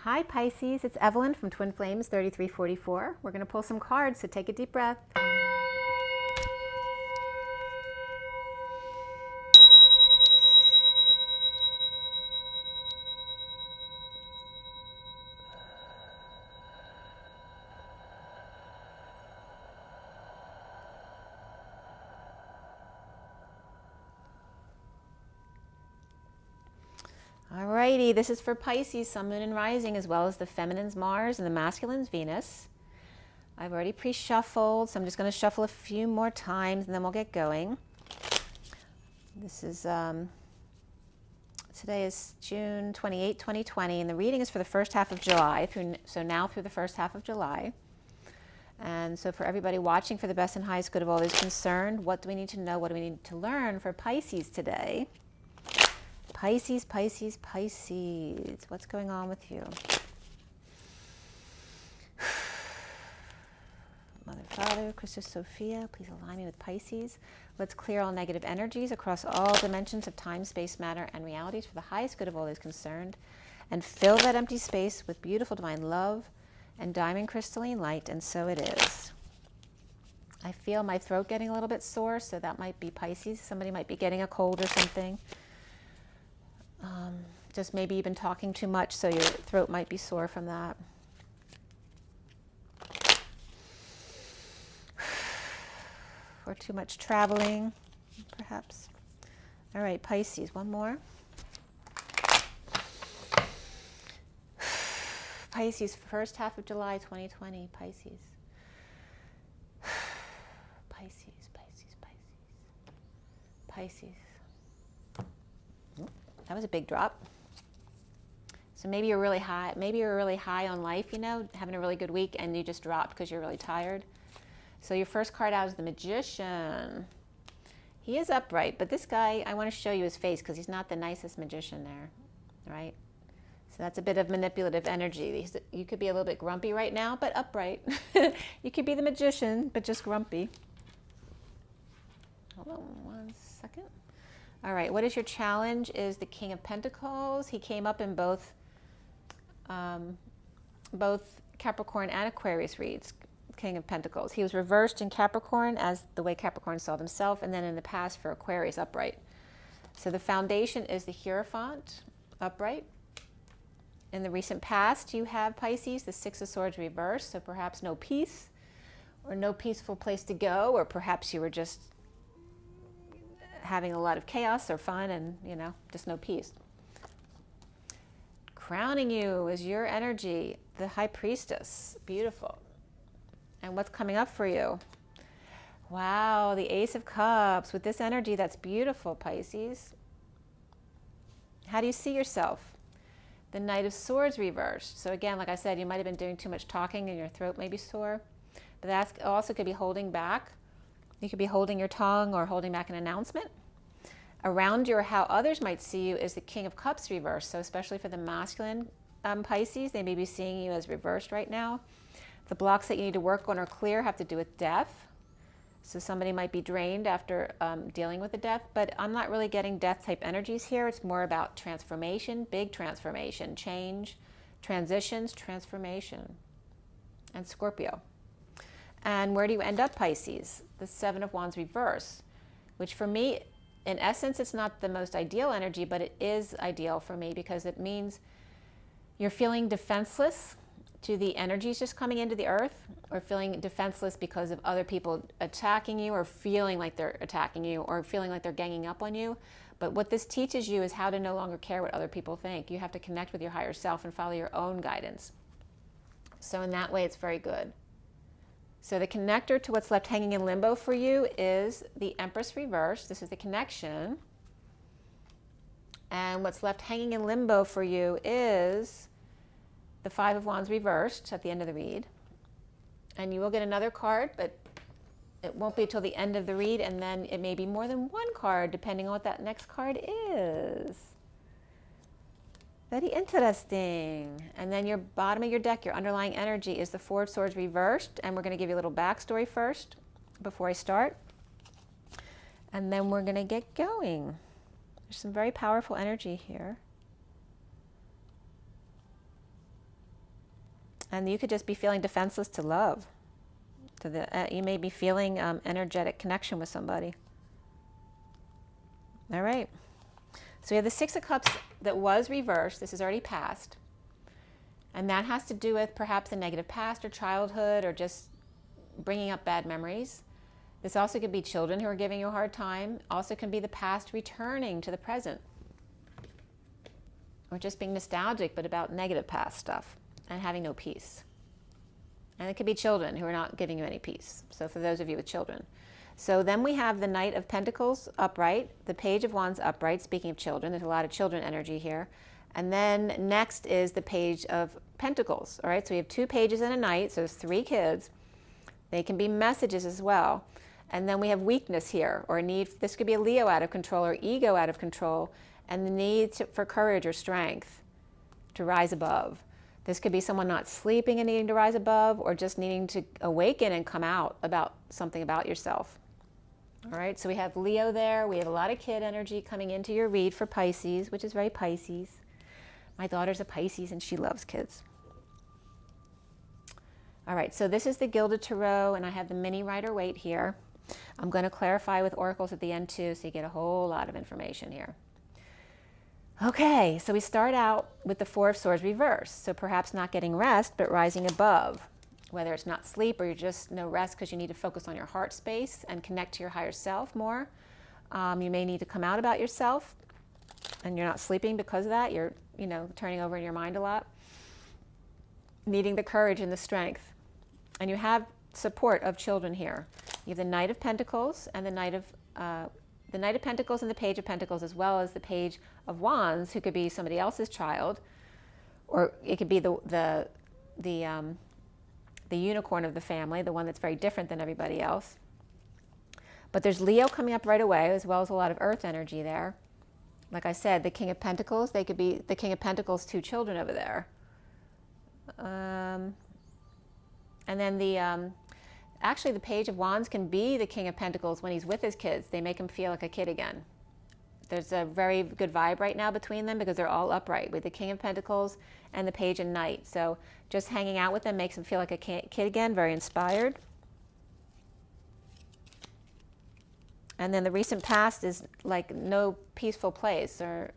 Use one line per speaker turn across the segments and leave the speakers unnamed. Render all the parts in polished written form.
Hi Pisces, it's Evelyn from Twin Flames 3344. We're going to pull some cards, so take a deep breath. Alrighty, this is for Pisces, Sun, Moon, and Rising, as well as the feminine's Mars and the masculine's Venus. I've already pre-shuffled, so I'm just going to shuffle a few more times and then we'll get going. This is, today is June 28, 2020, and the reading is for the first half of July, so now through the first half of July. And so for everybody watching, for the best and highest good of all those concerned, what do we need to know, what do we need to learn for Pisces today? Pisces, Pisces, Pisces. What's going on with you? Mother, Father, Christus, Sophia, please align me with Pisces. Let's clear all negative energies across all dimensions of time, space, matter, and realities for the highest good of all those concerned. And fill that empty space with beautiful divine love and diamond crystalline light, and so it is. I feel my throat getting a little bit sore, so that might be Pisces. Somebody might be getting a cold or something. Just maybe you've been talking too much, so your throat might be sore from that. Or too much traveling, perhaps. All right, Pisces, one more. Pisces, first half of July 2020, Pisces. Pisces, Pisces, Pisces. Pisces. That was a big drop. So maybe you're really high on life, you know, having a really good week, and you just dropped because you're really tired. So your first card out is the Magician. He is upright, but this guy, I want to show you his face because he's not the nicest magician there, right? So that's a bit of manipulative energy. You could be a little bit grumpy right now, but upright. You could be the Magician, but just grumpy. Hold on one second. All right, what is your challenge? Is the King of Pentacles. He came up in both Capricorn and Aquarius reads, King of Pentacles. He was reversed in Capricorn as the way Capricorn saw himself, and then in the past for Aquarius, upright. So the foundation is the Hierophant, upright. In the recent past, you have Pisces, the Six of Swords reversed, so perhaps no peace, or no peaceful place to go, or perhaps you were just having a lot of chaos or fun and, you know, just no peace. Crowning you is your energy, the High Priestess. Beautiful. And what's coming up for you? Wow, the Ace of Cups. With this energy, that's beautiful, Pisces. How do you see yourself? The Knight of Swords reversed. So again, like I said, you might have been doing too much talking and your throat may be sore. But that also could be holding back. You could be holding your tongue or holding back an announcement. Around you, or how others might see you, is the King of Cups reversed. So especially for the masculine Pisces, they may be seeing you as reversed right now. The blocks that you need to work on or clear have to do with death. So somebody might be drained after dealing with the death, but I'm not really getting death type energies here. It's more about transformation, big transformation, change, transitions, transformation. And Scorpio. And where do you end up, Pisces? The Seven of Wands reverse, which for me, in essence, it's not the most ideal energy, but it is ideal for me because it means you're feeling defenseless to the energies just coming into the earth, or feeling defenseless because of other people attacking you, or feeling like they're attacking you, or feeling like they're ganging up on you. But what this teaches you is how to no longer care what other people think. You have to connect with your higher self and follow your own guidance. So in that way, it's very good. So the connector to what's left hanging in limbo for you is the Empress reverse. This is the connection. And what's left hanging in limbo for you is the Five of Wands reversed at the end of the read. And you will get another card, but it won't be till the end of the read, and then it may be more than one card, depending on what that next card is. Very interesting. And then your bottom of your deck, your underlying energy, is the Four of Swords reversed, and we're going to give you a little backstory first before I start. And then we're going to get going. There's some very powerful energy here. And you could just be feeling defenseless to love. You may be feeling energetic connection with somebody. All right. So we have the Six of Cups that was reversed. This is already passed. And that has to do with perhaps a negative past or childhood or just bringing up bad memories. This also could be children who are giving you a hard time. Also can be the past returning to the present. Or just being nostalgic, but about negative past stuff and having no peace. And it could be children who are not giving you any peace. So for those of you with children. So then we have the Knight of Pentacles upright, the Page of Wands upright, speaking of children. There's a lot of children energy here. And then next is the Page of Pentacles. All right, so we have 2 pages and a knight, so there's 3 kids. They can be messages as well. And then we have weakness here, or a need. This could be a Leo out of control or ego out of control, and the need for courage or strength to rise above. This could be someone not sleeping and needing to rise above, or just needing to awaken and come out about something about yourself. All right, so we have Leo there. We have a lot of kid energy coming into your read for Pisces, which is very Pisces. My daughter's a Pisces and she loves kids. All right, so this is the Gilded Tarot, and I have the mini Rider-Waite here. I'm going to clarify with oracles at the end too, so you get a whole lot of information here. Okay, so we start out with the Four of Swords reversed. So perhaps not getting rest, but rising above. Whether it's not sleep or you're just no rest because you need to focus on your heart space and connect to your higher self more. You may need to come out about yourself, and you're not sleeping because of that. You're, turning over in your mind a lot. Needing the courage and the strength. And you have support of children here. You have the Knight of Pentacles and the Knight of Pentacles and the Page of Pentacles, as well as the Page of Wands, who could be somebody else's child, or it could be the unicorn of the family, the one that's very different than everybody else. But there's Leo coming up right away, as well as a lot of earth energy there. Like I said, the King of Pentacles, they could be the King of Pentacles' 2 children over there. And then actually the Page of Wands can be the King of Pentacles when he's with his kids. They make him feel like a kid again. There's a very good vibe right now between them because they're all upright with the King of Pentacles and the Page and Knight. So just hanging out with them makes them feel like a kid again, very inspired. And then the recent past is like no peaceful place, or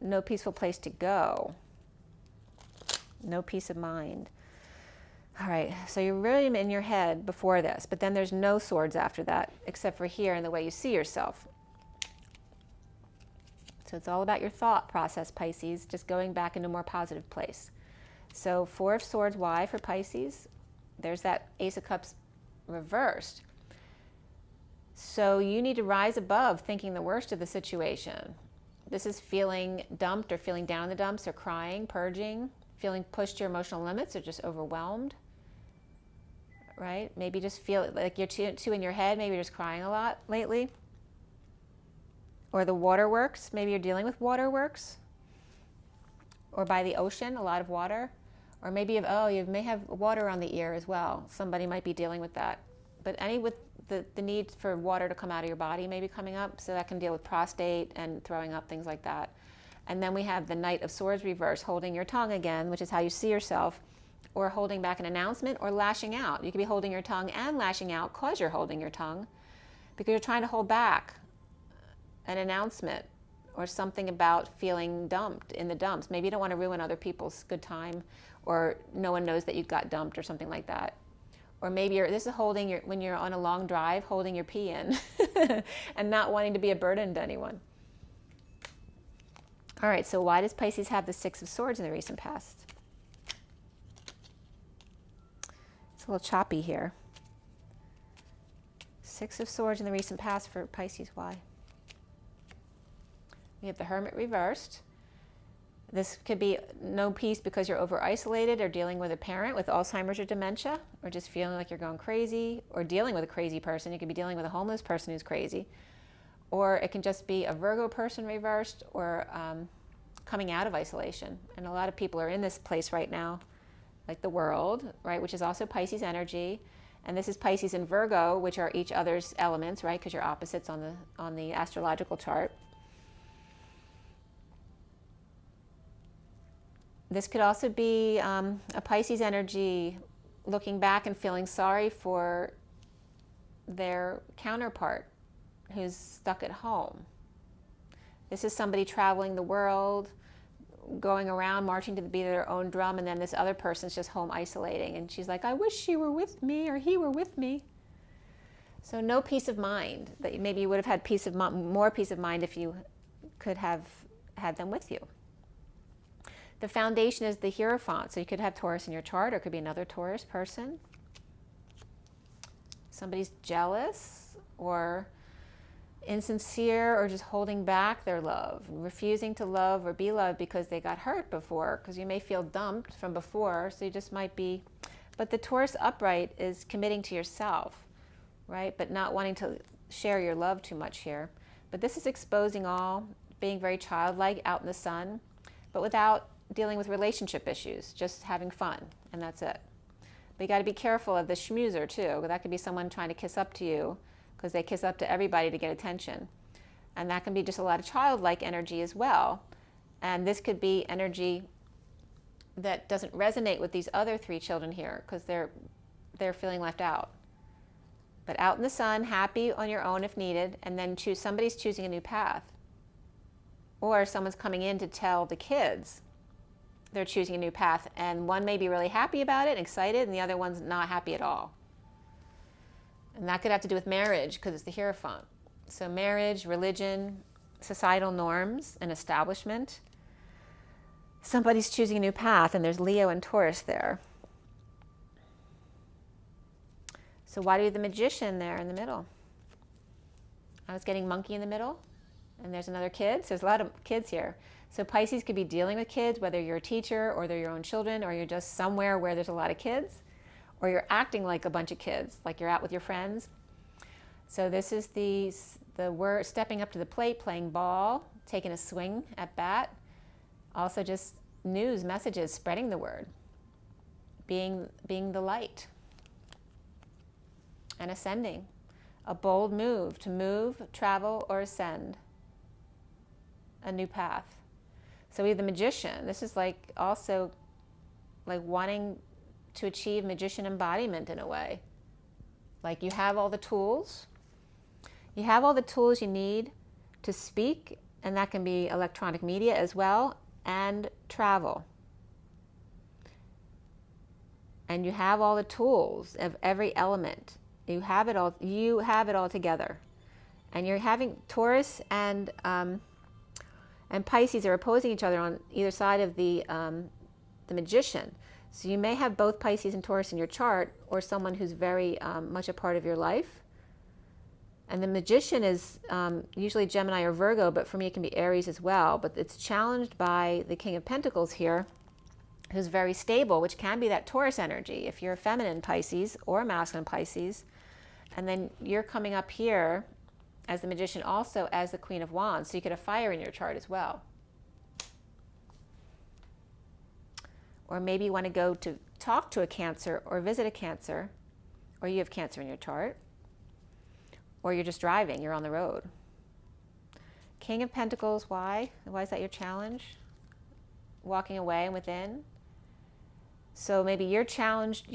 no peaceful place to go. No peace of mind. All right, so you're really in your head before this, but then there's no swords after that, except for here in the way you see yourself. So it's all about your thought process, Pisces, just going back into a more positive place. So 4 of Swords, why for Pisces? There's that Ace of Cups reversed. So you need to rise above thinking the worst of the situation. This is feeling dumped or feeling down in the dumps or crying, purging, feeling pushed to your emotional limits or just overwhelmed, right? Maybe just feel like you're too in your head. Maybe you're just crying a lot lately. Or the waterworks. Maybe you're dealing with waterworks. Or by the ocean, a lot of water. Or maybe you may have water on the ear as well. Somebody might be dealing with that. But with the need for water to come out of your body may be coming up. So that can deal with prostate and throwing up, things like that. And then we have the Knight of Swords reverse, holding your tongue again, which is how you see yourself, or holding back an announcement or lashing out. You could be holding your tongue and lashing out because you're holding your tongue, because you're trying to hold back an announcement or something about feeling dumped in the dumps. Maybe you don't want to ruin other people's good time, or no one knows that you got dumped or something like that. Or maybe this is holding when you're on a long drive, holding your pee in and not wanting to be a burden to anyone. All right, so why does Pisces have the 6 of Swords in the recent past? It's a little choppy here. 6 of Swords in the recent past for Pisces, why? We have the Hermit reversed. This could be no peace because you're over-isolated or dealing with a parent with Alzheimer's or dementia, or just feeling like you're going crazy, or dealing with a crazy person. You could be dealing with a homeless person who's crazy. Or it can just be a Virgo person reversed, or coming out of isolation. And a lot of people are in this place right now, like the World, right, which is also Pisces energy. And this is Pisces and Virgo, which are each other's elements, right, because you're opposites on the astrological chart. This could also be a Pisces energy looking back and feeling sorry for their counterpart who's stuck at home. This is somebody traveling the world, going around, marching to the beat of their own drum, and then this other person's just home isolating. And she's like, I wish she were with me or he were with me. So no peace of mind. That maybe you would have had more peace of mind if you could have had them with you. The foundation is the Hierophant. So you could have Taurus in your chart, or it could be another Taurus person. Somebody's jealous or insincere or just holding back their love, refusing to love or be loved because they got hurt before, because you may feel dumped from before, so you just might be. But the Taurus upright is committing to yourself, right? But not wanting to share your love too much here. But this is exposing all, being very childlike out in the sun, but without dealing with relationship issues, just having fun, and that's it. But you got to be careful of the schmoozer too. That could be someone trying to kiss up to you, because they kiss up to everybody to get attention. And that can be just a lot of childlike energy as well. And this could be energy that doesn't resonate with these other three children here, because they're feeling left out. But out in the sun, happy on your own if needed, and then somebody's choosing a new path. Or someone's coming in to tell the kids they're choosing a new path, and one may be really happy about it and excited, and the other one's not happy at all. And that could have to do with marriage, because it's the Hierophant. So marriage, religion, societal norms, and establishment. Somebody's choosing a new path, and there's Leo and Taurus there. So why do you have the Magician there in the middle? I was getting monkey in the middle, and there's another kid. So there's a lot of kids here. So Pisces could be dealing with kids, whether you're a teacher or they're your own children, or you're just somewhere where there's a lot of kids, or you're acting like a bunch of kids, like you're out with your friends. So this is the word stepping up to the plate, playing ball, taking a swing at bat. Also just news, messages, spreading the word, being the light, and ascending. A bold move, to move, travel, or ascend. A new path. So we have the Magician. This is like also like wanting to achieve magician embodiment in a way. Like you have all the tools. You have all the tools you need to speak, and that can be electronic media as well, and travel. And you have all the tools of every element. You have it all together. And you're having Taurus and Pisces are opposing each other on either side of the Magician. So you may have both Pisces and Taurus in your chart, or someone who's very much a part of your life. And the Magician is usually Gemini or Virgo, but for me it can be Aries as well. But it's challenged by the King of Pentacles here, who's very stable, which can be that Taurus energy if you're a feminine Pisces or a masculine Pisces. And then you're coming up here as the Magician also as the Queen of Wands. So you could have fire in your chart as well. Or maybe you want to go to talk to a Cancer or visit a Cancer, or you have Cancer in your chart, or you're just driving, you're on the road. King of Pentacles, why? Why is that your challenge? Walking away and within. So maybe you're challenged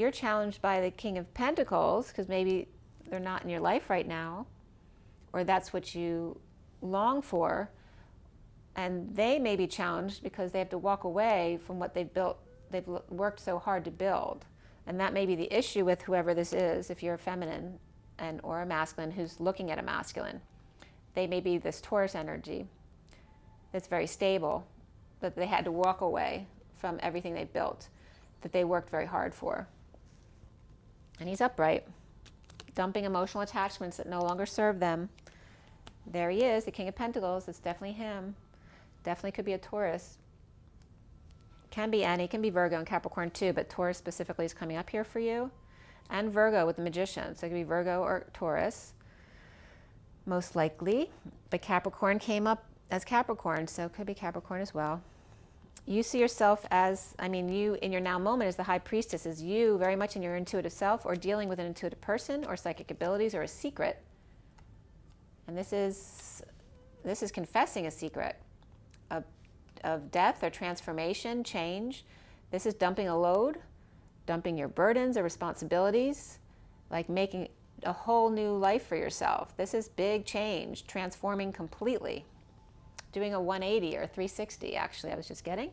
by the King of Pentacles because maybe they're not in your life right now, or that's what you long for, and they may be challenged because they have to walk away from what they've built. They've worked so hard to build, and that may be the issue with whoever this is. If you're a feminine or a masculine who's looking at a masculine, they may be this Taurus energy that's very stable, that they had to walk away from everything they built, that they worked very hard for. And he's upright, dumping emotional attachments that no longer serve them. There he is, the King of Pentacles. It's definitely him. Definitely could be a Taurus. Can be any, can be Virgo and Capricorn too, but Taurus specifically is coming up here for you. And Virgo with the Magician. So it could be Virgo or Taurus, most likely. But Capricorn came up as Capricorn, so it could be Capricorn as well. You see yourself as, you in your now moment as the High Priestess, is you very much in your intuitive self, or dealing with an intuitive person or psychic abilities or a secret. And this is confessing a secret, of death or transformation, change. This is dumping a load, dumping your burdens or responsibilities, like making a whole new life for yourself. This is big change, transforming completely. Doing a 180 or a 360, actually, I was just getting.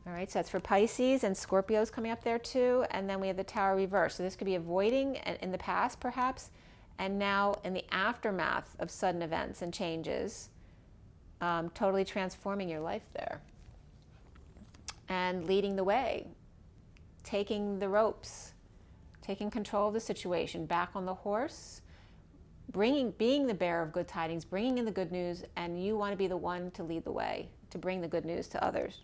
All right, so that's for Pisces, and Scorpio's coming up there too. And then we have the Tower reverse. So this could be avoiding in the past, perhaps, and now in the aftermath of sudden events and changes, totally transforming your life there. And leading the way, taking the ropes, taking control of the situation, back on the horse, being the bearer of good tidings, bringing in the good news, and you want to be the one to lead the way, to bring the good news to others.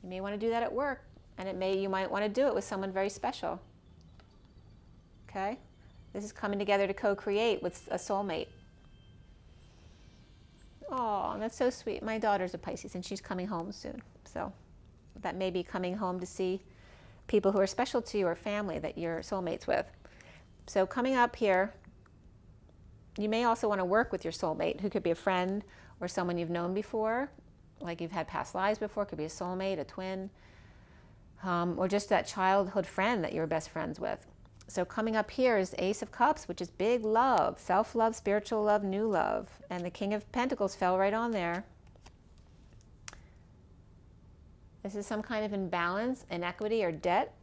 You may want to do that at work, and you might want to do it with someone very special. Okay? This is coming together to co-create with a soulmate. Oh, that's so sweet. My daughter's a Pisces, and she's coming home soon. So that may be coming home to see people who are special to you or family that you're soulmates with. So coming up here, you may also want to work with your soulmate, who could be a friend or someone you've known before, like you've had past lives before. It could be a soulmate, a twin, or just that childhood friend that you were best friends with. So coming up here is Ace of Cups, which is big love, self-love, spiritual love, new love. And the King of Pentacles fell right on there. This is some kind of imbalance, inequity, or debt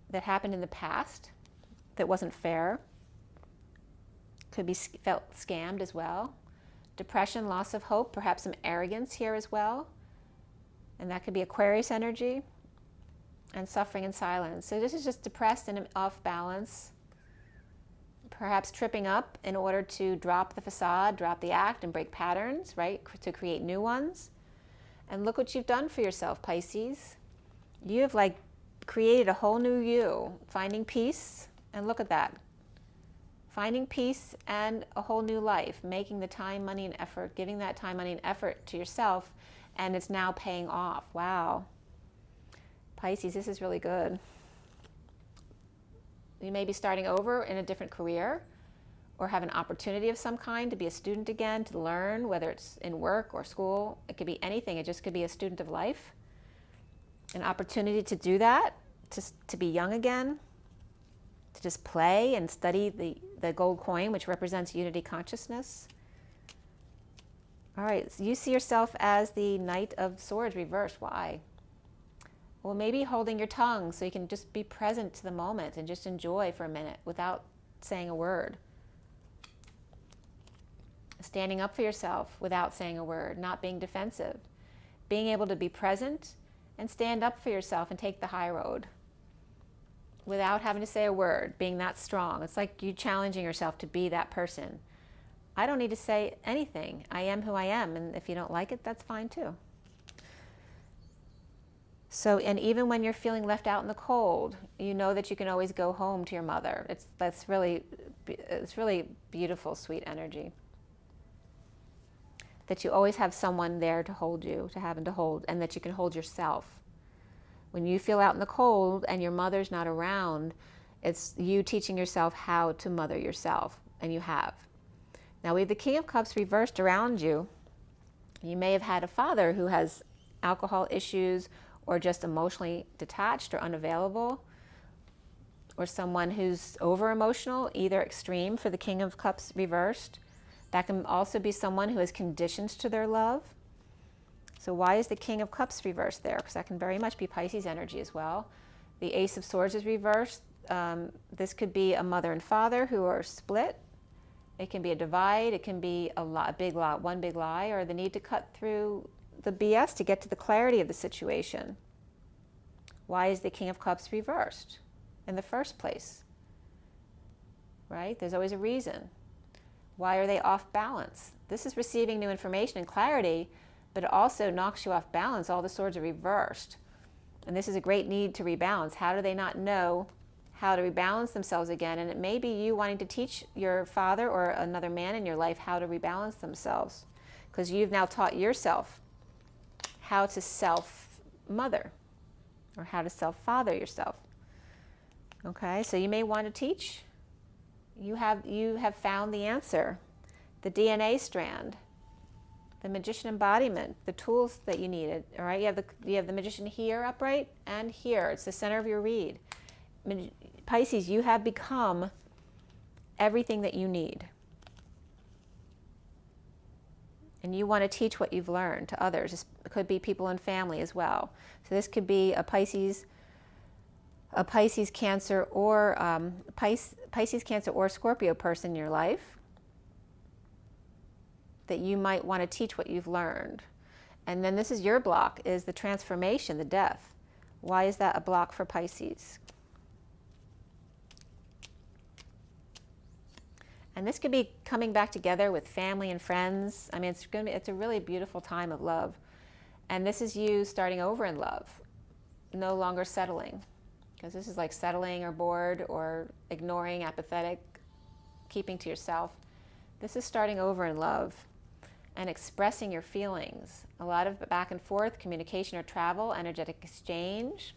that happened in the past that wasn't fair. Could be felt scammed as well. Depression, loss of hope, perhaps some arrogance here as well. And that could be Aquarius energy. And suffering and silence. So this is just depressed and off balance. Perhaps tripping up in order to drop the facade, drop the act, and break patterns, right? To create new ones. And look what you've done for yourself, Pisces. You have like created a whole new you, finding peace, and look at that. Finding peace and a whole new life, making the time, money, and effort, giving that time, money, and effort to yourself, and it's now paying off. Wow. Pisces, this is really good. You may be starting over in a different career or have an opportunity of some kind to be a student again, to learn, whether it's in work or school. It could be anything. It just could be a student of life. An opportunity to do that, to be young again, to just play and study the gold coin, which represents unity consciousness. All right, so you see yourself as the Knight of Swords reversed. Why? Well, maybe holding your tongue so you can just be present to the moment and just enjoy for a minute without saying a word. Standing up for yourself without saying a word, not being defensive. Being able to be present and stand up for yourself and take the high road without having to say a word, being that strong. It's like you challenging yourself to be that person. I don't need to say anything. I am who I am, and if you don't like it, that's fine too. So, and even when you're feeling left out in the cold, you know that you can always go home to your mother. It's really beautiful, sweet energy. That you always have someone there to hold you, to have and to hold, and that you can hold yourself. When you feel out in the cold and your mother's not around, it's you teaching yourself how to mother yourself, and you have. Now we have the King of Cups reversed around you. You may have had a father who has alcohol issues, or just emotionally detached or unavailable, or someone who's over-emotional, either extreme for the King of Cups reversed. That can also be someone who has conditions to their love. So why is the King of Cups reversed there? Because that can very much be Pisces energy as well. The Ace of Swords is reversed. This could be a mother and father who are split. It can be a divide. It can be one big lie, or the need to cut through the BS to get to the clarity of the situation. Why is the King of Cups reversed in the first place? Right? There's always a reason. Why are they off balance? This is receiving new information and clarity, but it also knocks you off balance. All the swords are reversed. And this is a great need to rebalance. How do they not know how to rebalance themselves again? And it may be you wanting to teach your father or another man in your life how to rebalance themselves, because you've now taught yourself how to self-mother or how to self-father yourself. Okay, so you may want to teach. You have found the answer, the DNA strand. the Magician embodiment, the tools that you needed. All right, you have the Magician here upright and here. It's the center of your reed. Pisces, you have become everything that you need. And you want to teach what you've learned to others. It could be people in family as well. So this could be a Pisces Cancer, or Pisces Cancer or Scorpio person in your life that you might want to teach what you've learned. And then this is your block, is the transformation, the death. Why is that a block for Pisces? And this could be coming back together with family and friends. I mean, it's a really beautiful time of love. And this is you starting over in love, no longer settling. Because this is like settling or bored or ignoring, apathetic, keeping to yourself. This is starting over in love and expressing your feelings. A lot of back and forth, communication or travel, energetic exchange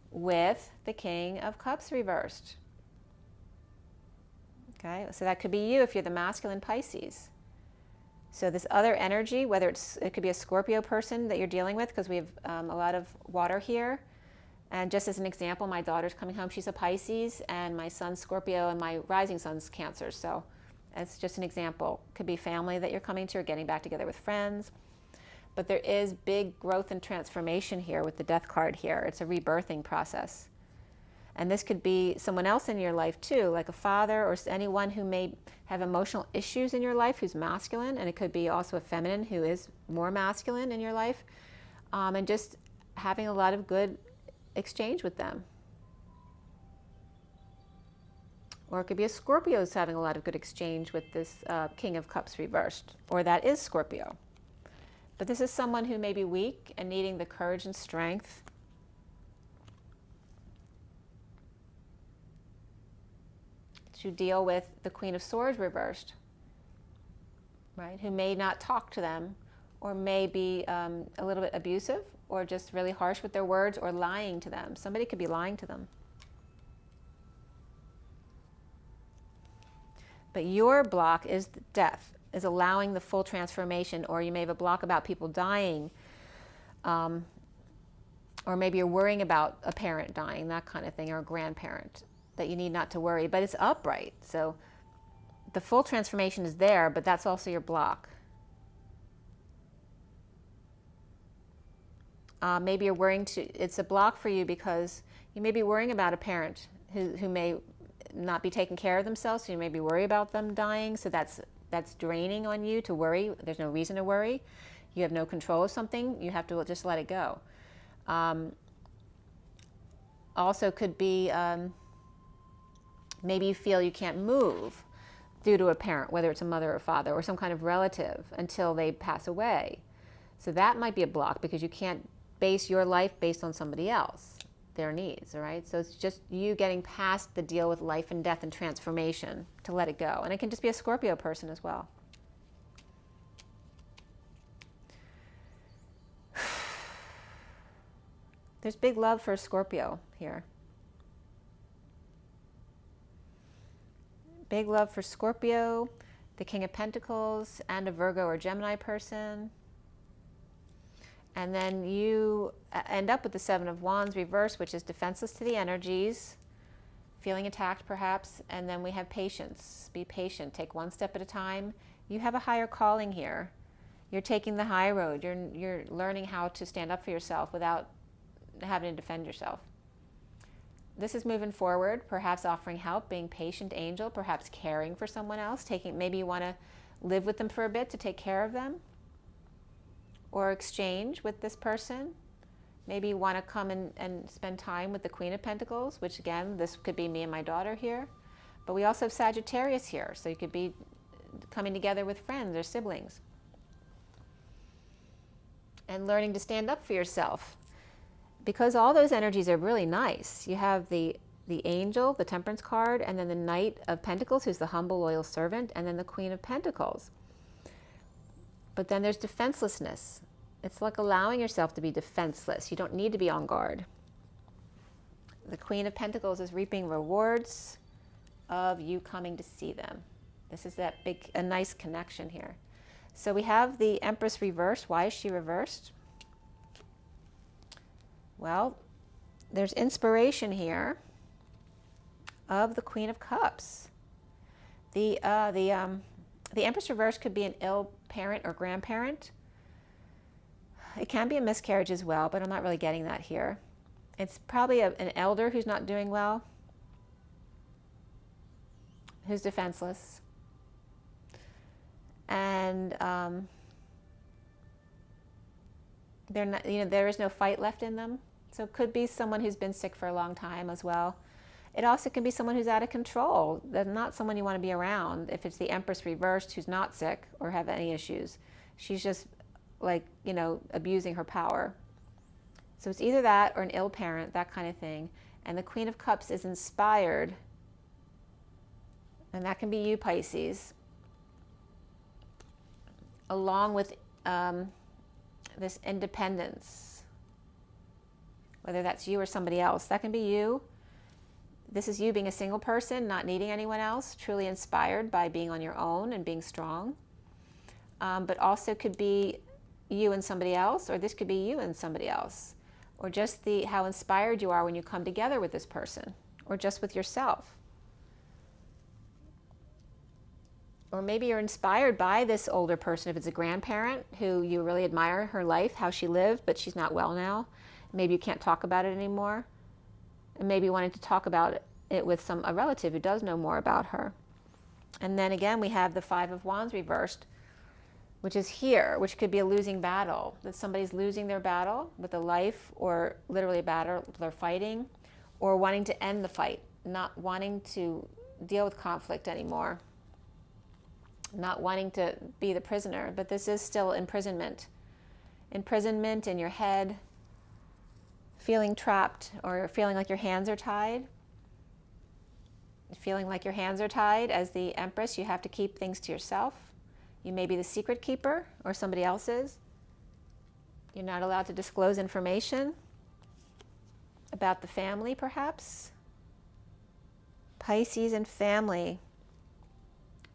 with the King of Cups reversed. Okay, so that could be you if you're the masculine Pisces. So this other energy, whether it could be a Scorpio person that you're dealing with, because we have a lot of water here. And just as an example, my daughter's coming home, she's a Pisces, and my son's Scorpio, and my rising son's Cancer. So it's just an example. Could be family that you're coming to or getting back together with friends. But there is big growth and transformation here with the Death card here. It's a rebirthing process. And this could be someone else in your life too, like a father or anyone who may have emotional issues in your life who's masculine, and it could be also a feminine who is more masculine in your life, and just having a lot of good exchange with them. Or it could be a Scorpio who's having a lot of good exchange with this King of Cups reversed, or that is Scorpio. But this is someone who may be weak and needing the courage and strength to deal with the Queen of Swords reversed, right? Who may not talk to them, or may be a little bit abusive, or just really harsh with their words, or lying to them. Somebody could be lying to them. But your block is death, is allowing the full transformation, or you may have a block about people dying, or maybe you're worrying about a parent dying, that kind of thing, or a grandparent, that you need not to worry, but it's upright. So the full transformation is there, but that's also your block. Maybe you're worrying it's a block for you because you may be worrying about a parent who may not be taking care of themselves, so you may be worried about them dying, so that's draining on you to worry. There's no reason to worry. You have no control of something. You have to just let it go. Also could be maybe you feel you can't move due to a parent, whether it's a mother or father or some kind of relative, until they pass away. So that might be a block because you can't base your life based on somebody else, their needs, all right? So it's just you getting past the deal with life and death and transformation to let it go. And it can just be a Scorpio person as well. There's big love for Scorpio here. Big love for Scorpio, the King of Pentacles, and a Virgo or Gemini person. And then you end up with the Seven of Wands reversed, which is defenseless to the energies, feeling attacked perhaps. And then we have patience. Be patient. Take one step at a time. You have a higher calling here. You're taking the high road. You're learning how to stand up for yourself without having to defend yourself. This is moving forward, perhaps offering help, being patient angel, perhaps caring for someone else, maybe you want to live with them for a bit to take care of them, or exchange with this person. Maybe you want to come and spend time with the Queen of Pentacles, which again, this could be me and my daughter here. But we also have Sagittarius here, so you could be coming together with friends or siblings. And learning to stand up for yourself. Because all those energies are really nice. You have the Angel, the Temperance card, and then the Knight of Pentacles, who's the humble, loyal servant, and then the Queen of Pentacles. But then there's defenselessness. It's like allowing yourself to be defenseless. You don't need to be on guard. The Queen of Pentacles is reaping rewards of you coming to see them. This is a nice connection here. So we have the Empress reversed. Why is she reversed? Well, there's inspiration here of the Queen of Cups. The Empress reversed could be an ill parent or grandparent. It can be a miscarriage as well, but I'm not really getting that here. It's probably an elder who's not doing well, who's defenseless. And they're not, there is no fight left in them. So it could be someone who's been sick for a long time as well. It also can be someone who's out of control. That's not someone you want to be around. If it's the Empress reversed who's not sick or have any issues, she's just like, abusing her power. So it's either that or an ill parent, that kind of thing. And the Queen of Cups is inspired. And that can be you, Pisces. Along with this independence. Whether that's you or somebody else. That can be you. This is you being a single person, not needing anyone else, truly inspired by being on your own and being strong. But also could be you and somebody else, or this could be you and somebody else. Or just how inspired you are when you come together with this person, or just with yourself. Or maybe you're inspired by this older person, if it's a grandparent who you really admire her life, how she lived, but she's not well now. Maybe you can't talk about it anymore. And maybe you wanted to talk about it with a relative who does know more about her. And then again, we have the Five of Wands reversed, which is here, which could be a losing battle. That somebody's losing their battle with a life, or literally a battle they're fighting, or wanting to end the fight, not wanting to deal with conflict anymore, not wanting to be the prisoner. But this is still imprisonment. Imprisonment in your head, feeling trapped, or feeling like your hands are tied. Feeling like your hands are tied as the Empress, you have to keep things to yourself. You may be the secret keeper, or somebody else is. You're not allowed to disclose information about the family, perhaps. Pisces and family.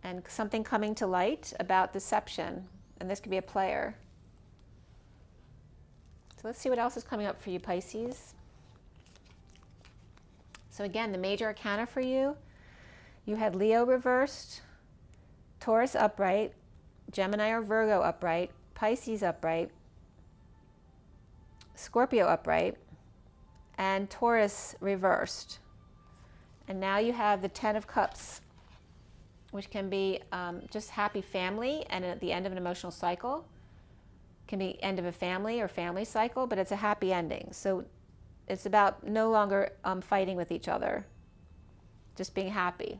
And something coming to light about deception. And this could be a player. So let's see what else is coming up for you, Pisces. So again, the major arcana for you, you had Leo reversed, Taurus upright, Gemini or Virgo upright, Pisces upright, Scorpio upright, and Taurus reversed. And now you have the Ten of Cups, which can be just happy family and at the end of an emotional cycle. Can be end of a family or family cycle, but it's a happy ending. So it's about no longer fighting with each other, just being happy.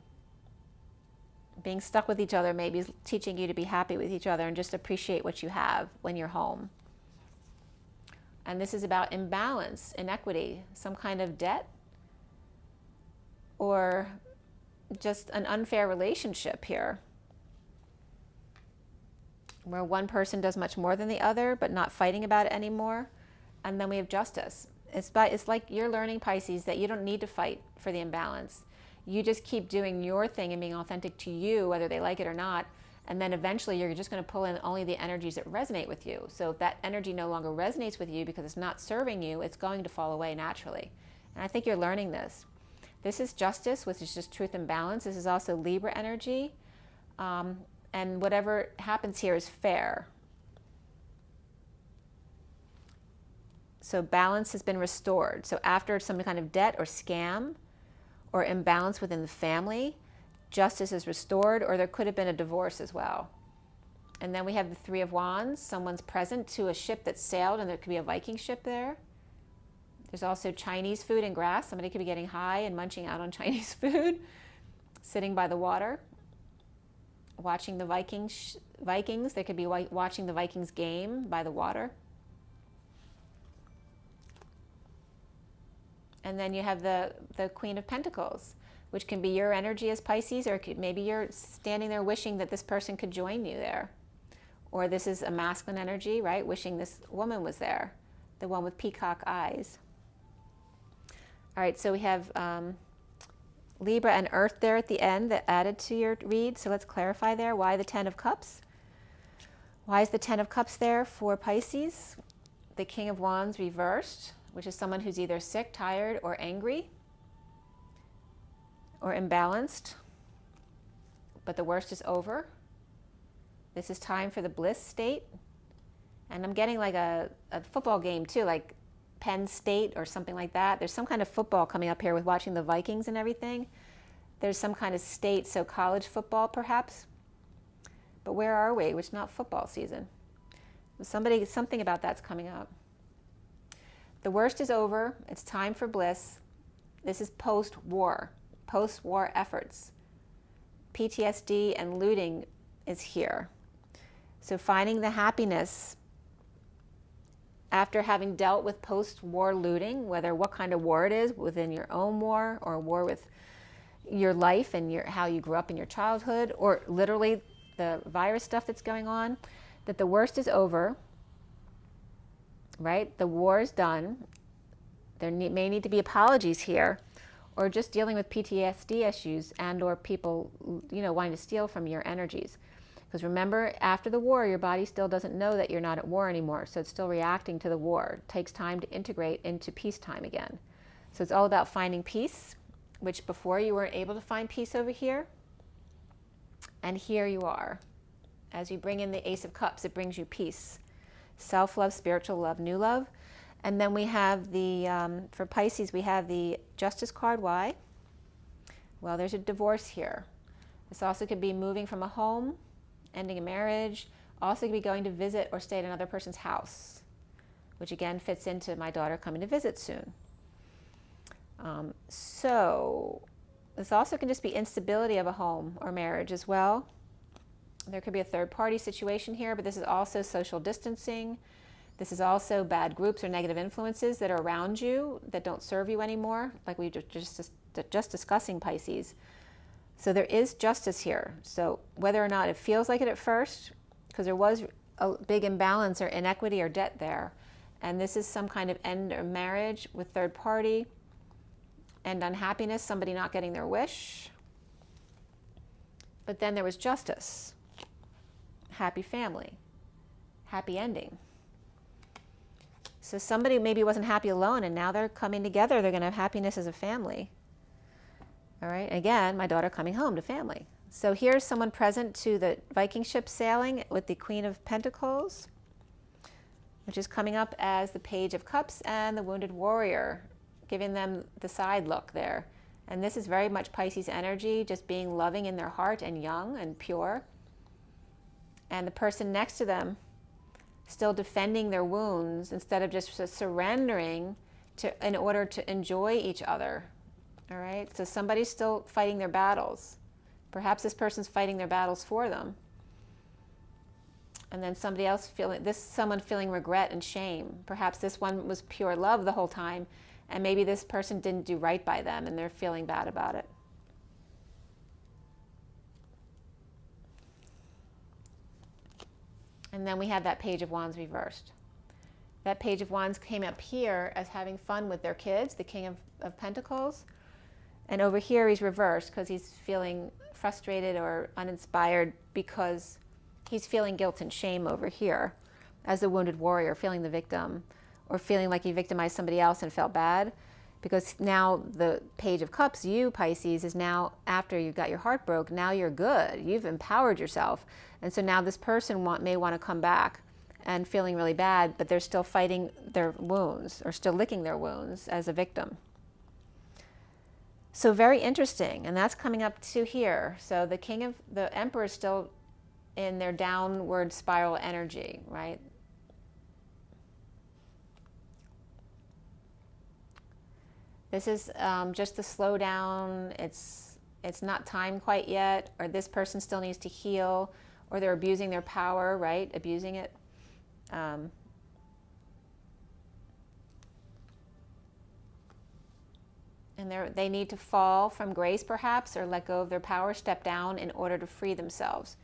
Being stuck with each other maybe is teaching you to be happy with each other and just appreciate what you have when you're home. And this is about imbalance, inequity, some kind of debt, or just an unfair relationship here, where one person does much more than the other, but not fighting about it anymore. And then we have justice. It's like you're learning, Pisces, that you don't need to fight for the imbalance. You just keep doing your thing and being authentic to you, whether they like it or not. And then eventually you're just going to pull in only the energies that resonate with you. So if that energy no longer resonates with you because it's not serving you, it's going to fall away naturally. And I think you're learning this. This is justice, which is just truth and balance. This is also Libra energy. And whatever happens here is fair. So balance has been restored. So after some kind of debt or scam or imbalance within the family, justice is restored, or there could have been a divorce as well. And then we have the Three of Wands. Someone's present to a ship that sailed, and there could be a Viking ship there. There's also Chinese food and grass. Somebody could be getting high and munching out on Chinese food, sitting by the water, watching the Vikings. They could be watching the Vikings game by the water. And then you have the Queen of Pentacles, which can be your energy as Pisces, or maybe you're standing there wishing that this person could join you there. Or this is a masculine energy, right? Wishing this woman was there, the one with peacock eyes. All right, so we have Libra and Earth there at the end that added to your read. So let's clarify there. Why the Ten of Cups? Why is the Ten of Cups there for Pisces? The King of Wands reversed, which is someone who's either sick, tired, or angry, or imbalanced. But the worst is over. This is time for the bliss state. And I'm getting like a football game too, like Penn State or something like that. There's some kind of football coming up here with watching the Vikings and everything. There's some kind of state, so college football perhaps. But where are we? It's not football season. Something about that's coming up. The worst is over. It's time for bliss. This is post-war efforts. PTSD and looting is here. So finding the happiness after having dealt with post-war looting, whether what kind of war it is, within your own war, or war with your life and how you grew up in your childhood, or literally the virus stuff that's going on, that the worst is over, right? The war is done. There may need to be apologies here, or just dealing with PTSD issues and or people, wanting to steal from your energies. Because remember, after the war, your body still doesn't know that you're not at war anymore, so it's still reacting to the war. It takes time to integrate into peacetime again. So it's all about finding peace, which before you weren't able to find peace over here. And here you are. As you bring in the Ace of Cups, it brings you peace. Self-love, spiritual love, new love. And then we have for Pisces, we have the Justice card. Why? Well, there's a divorce here. This also could be moving from a home, ending a marriage, also could be going to visit or stay at another person's house, which again fits into my daughter coming to visit soon. So this also can just be instability of a home or marriage as well. There could be a third party situation here, but this is also social distancing. This is also bad groups or negative influences that are around you that don't serve you anymore, like we just discussing, Pisces. So there is justice here. So whether or not it feels like it at first, because there was a big imbalance or inequity or debt there, and this is some kind of end of marriage with third party, and unhappiness, somebody not getting their wish. But then there was justice, happy family, happy ending. So somebody maybe wasn't happy alone, and now they're coming together. They're going to have happiness as a family. All right, again, my daughter coming home to family. So here's someone present to the Viking ship sailing with the Queen of Pentacles, which is coming up as the Page of Cups and the Wounded Warrior, giving them the side look there. And this is very much Pisces energy, just being loving in their heart and young and pure. And the person next to them still defending their wounds instead of just surrendering in order to enjoy each other. All right, so somebody's still fighting their battles. Perhaps this person's fighting their battles for them. And then somebody else someone feeling regret and shame. Perhaps this one was pure love the whole time, and maybe this person didn't do right by them and they're feeling bad about it. And then we have that Page of Wands reversed. That Page of Wands came up here as having fun with their kids, the King of Pentacles. And over here he's reversed because he's feeling frustrated or uninspired because he's feeling guilt and shame over here as the Wounded Warrior, feeling the victim, or feeling like he victimized somebody else and felt bad. Because now the Page of Cups, you, Pisces, is now, after you got your heart broke, now you're good. You've empowered yourself. And so now this person may want to come back and feeling really bad, but they're still fighting their wounds or still licking their wounds as a victim. So very interesting, and that's coming up to here. So the Emperor is still in their downward spiral energy, right? This is just the slowdown. It's not time quite yet, or this person still needs to heal, or they're abusing their power, right? Abusing it. And they need to fall from grace, perhaps, or let go of their power, step down in order to free themselves.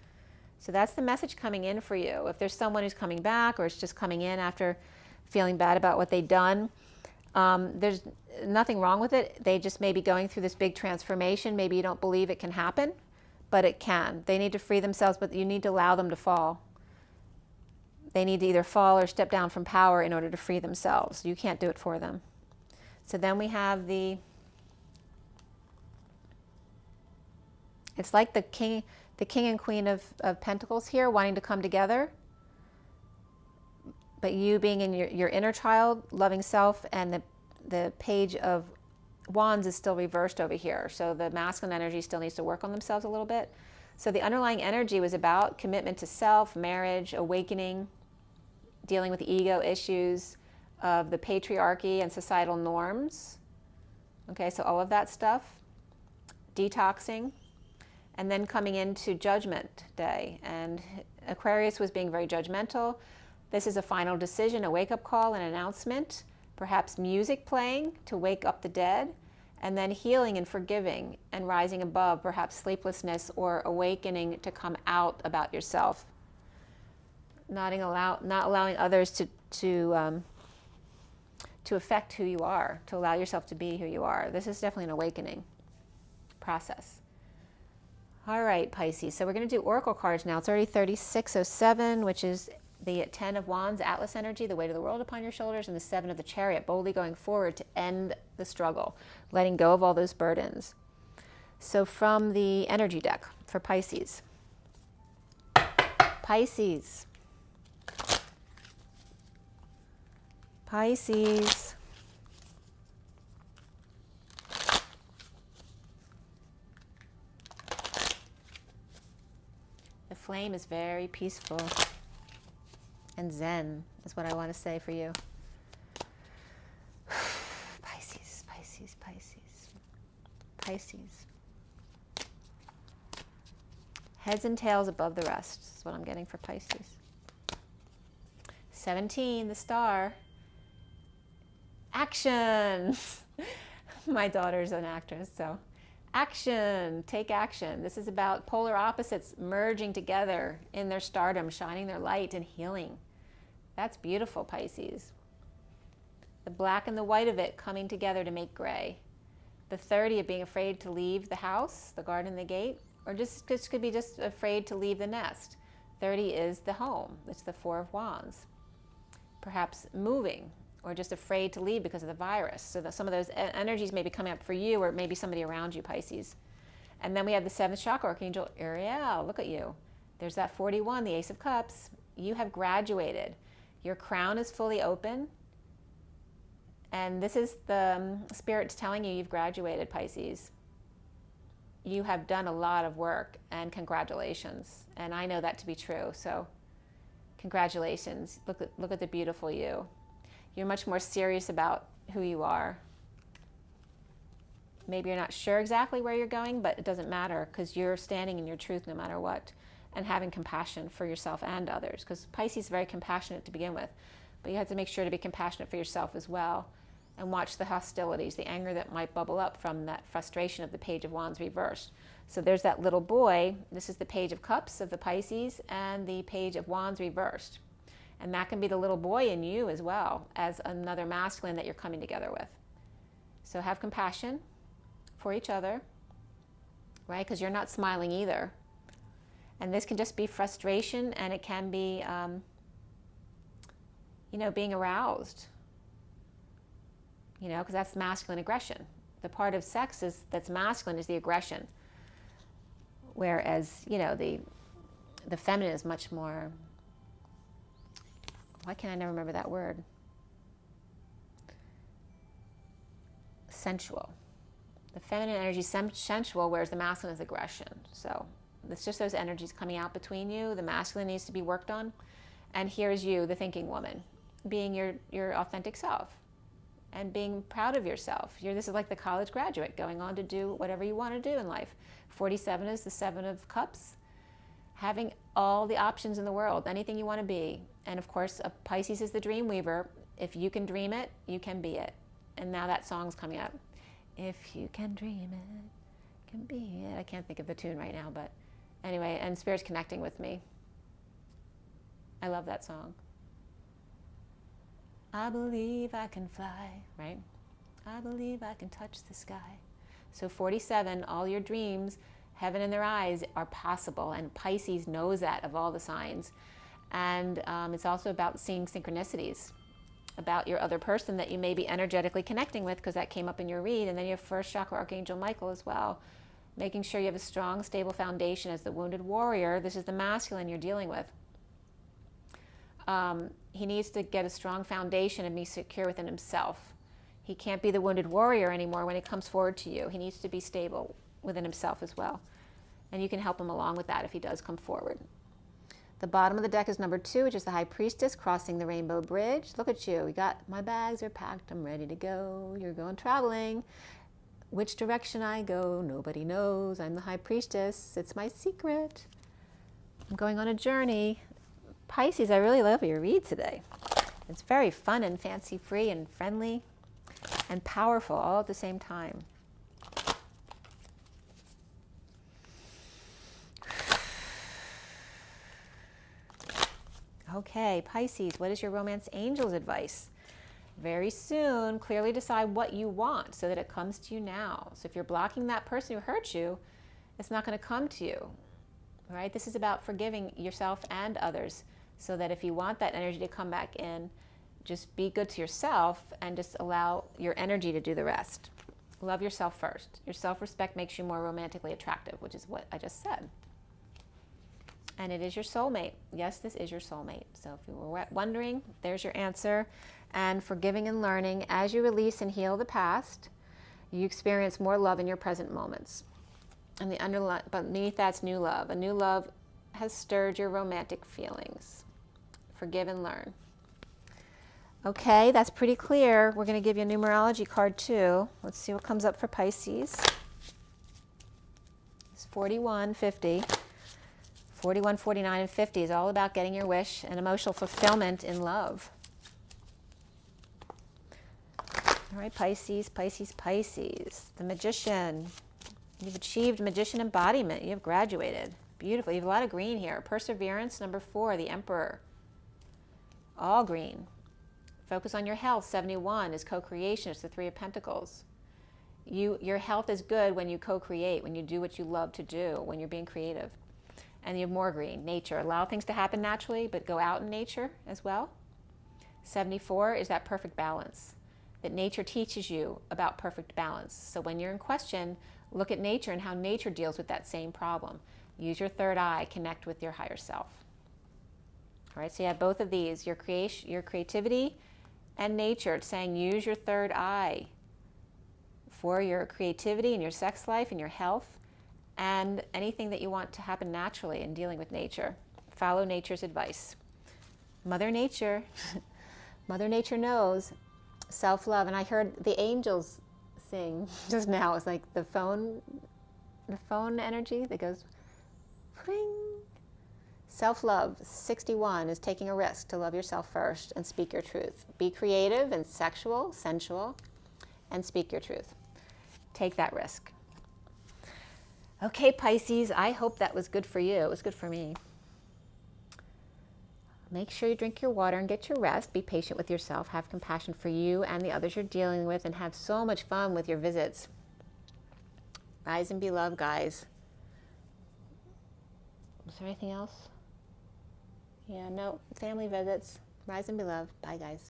So that's the message coming in for you. If there's someone who's coming back, or it's just coming in after feeling bad about what they've done, there's nothing wrong with it. They just may be going through this big transformation. Maybe you don't believe it can happen, but it can. They need to free themselves, but you need to allow them to fall. they need to either fall or step down from power in order to free themselves. You can't do it for them. So then we have it's like the king and queen of pentacles here wanting to come together. But you being in your inner child, loving self, and the page of wands is still reversed over here. So the masculine energy still needs to work on themselves a little bit. So the underlying energy was about commitment to self, marriage, awakening, dealing with the ego issues of the patriarchy and societal norms. Okay, so all of that stuff, detoxing, and then coming into Judgment Day. And Aquarius was being very judgmental. This is a final decision, a wake-up call, an announcement, perhaps music playing to wake up the dead, and then healing and forgiving and rising above, perhaps sleeplessness or awakening to come out about yourself. Not allowing others to affect who you are, to allow yourself to be who you are. This is definitely an awakening process. All right, Pisces. So we're going to do oracle cards now. It's already 3607, which is the 10 of Wands, Atlas energy, the weight of the world upon your shoulders, and the 7 of the Chariot, boldly going forward to end the struggle, letting go of all those burdens. So from the energy deck for Pisces. Pisces. Pisces. The flame is very peaceful and zen is what I want to say for you. Pisces, Pisces, Pisces, Pisces. Heads and tails above the rest is what I'm getting for Pisces. 17, the star. Action. My daughter's an actress, so action, take action. This is about polar opposites merging together in their stardom, shining their light and healing. That's beautiful, Pisces. The black and the white of it coming together to make gray. The 30 of being afraid to leave the house, the garden, the gate, or just could be just afraid to leave the nest. 30 is the home. It's the 4 of Wands. Perhaps moving, or just afraid to leave because of the virus. So that some of those energies may be coming up for you, or maybe somebody around you, Pisces. And then we have the 7th chakra, Archangel Uriel. Look at you. There's that 41, the Ace of Cups. You have graduated. Your crown is fully open. And this is the Spirit telling you you've graduated, Pisces. You have done a lot of work, and congratulations. And I know that to be true, so congratulations. Look at the beautiful you. You're much more serious about who you are. Maybe you're not sure exactly where you're going, but it doesn't matter because you're standing in your truth no matter what, and having compassion for yourself and others, because Pisces is very compassionate to begin with, but you have to make sure to be compassionate for yourself as well, and watch the hostilities, the anger that might bubble up from that frustration of the Page of Wands reversed. So there's that little boy. This is the Page of Cups of the Pisces and the Page of Wands reversed. And that can be the little boy in you as well as another masculine that you're coming together with. So have compassion for each other, right? Because you're not smiling either. And this can just be frustration, and it can be, being aroused. Because that's masculine aggression. The part of sex that's masculine is the aggression. Whereas, the feminine is much more... Why can't I never remember that word? Sensual. The feminine energy is sensual, whereas the masculine is aggression. So it's just those energies coming out between you. The masculine needs to be worked on. And here's you, the thinking woman, being your authentic self and being proud of yourself. This is like the college graduate going on to do whatever you want to do in life. 47 is the 7 of Cups. Having all the options in the world, anything you want to be. And of course, Pisces is the dream weaver. If you can dream it, you can be it. And now that song's coming up. If you can dream it, can be it. I can't think of the tune right now, but anyway, and Spirit's connecting with me. I love that song. I believe I can fly, right? I believe I can touch the sky. So 47, all your dreams, heaven in their eyes, are possible. And Pisces knows that of all the signs. And it's also about seeing synchronicities about your other person that you may be energetically connecting with, because that came up in your read. And then you have first chakra Archangel Michael as well, making sure you have a strong, stable foundation as the wounded warrior. This is the masculine you're dealing with. He needs to get a strong foundation and be secure within himself. He can't be the wounded warrior anymore when he comes forward to you. He needs to be stable within himself as well. And you can help him along with that if he does come forward. The bottom of the deck is number 2, which is the High Priestess crossing the Rainbow Bridge. Look at you. We got, my bags are packed. I'm ready to go. You're going traveling. Which direction I go, nobody knows. I'm the High Priestess. It's my secret. I'm going on a journey. Pisces, I really love your read today. It's very fun and fancy-free and friendly and powerful all at the same time. Okay, Pisces, what is your romance angel's advice? Very soon, clearly decide what you want so that it comes to you now. So if you're blocking that person who hurt you, it's not going to come to you. All right? This is about forgiving yourself and others, so that if you want that energy to come back in, just be good to yourself and just allow your energy to do the rest. Love yourself first. Your self-respect makes you more romantically attractive, which is what I just said. And it is your soulmate. Yes, this is your soulmate. So if you were wondering, there's your answer. And forgiving and learning, as you release and heal the past, you experience more love in your present moments. And the beneath that's new love. A new love has stirred your romantic feelings. Forgive and learn. Okay, that's pretty clear. We're going to give you a numerology card too. Let's see what comes up for Pisces. It's 41, 50. 41, 49, and 50 is all about getting your wish and emotional fulfillment in love. All right, Pisces, Pisces, Pisces. The Magician. You've achieved Magician embodiment. You have graduated. Beautiful. You have a lot of green here. Perseverance, number 4, the Emperor. All green. Focus on your health. 71 is co-creation. It's the 3 of Pentacles. Your health is good when you co-create, when you do what you love to do, when you're being creative. And you have more green. Nature. Allow things to happen naturally, but go out in nature as well. 74 is that perfect balance. That nature teaches you about perfect balance. So when you're in question, look at nature and how nature deals with that same problem. Use your third eye. Connect with your higher self. All right, so you have both of these, your creativity and nature. It's saying use your third eye for your creativity and your sex life and your health and anything that you want to happen naturally in dealing with nature. Follow nature's advice. Mother Nature, Mother Nature knows self-love. And I heard the angels sing just now. It's like the phone energy that goes, ring. Self-love, 61, is taking a risk to love yourself first and speak your truth. Be creative and sexual, sensual, and speak your truth. Take that risk. Okay, Pisces, I hope that was good for you. It was good for me. Make sure you drink your water and get your rest. Be patient with yourself. Have compassion for you and the others you're dealing with, and have so much fun with your visits. Rise and be loved, guys. Is there anything else? Yeah, no. Family visits. Rise and be loved. Bye, guys.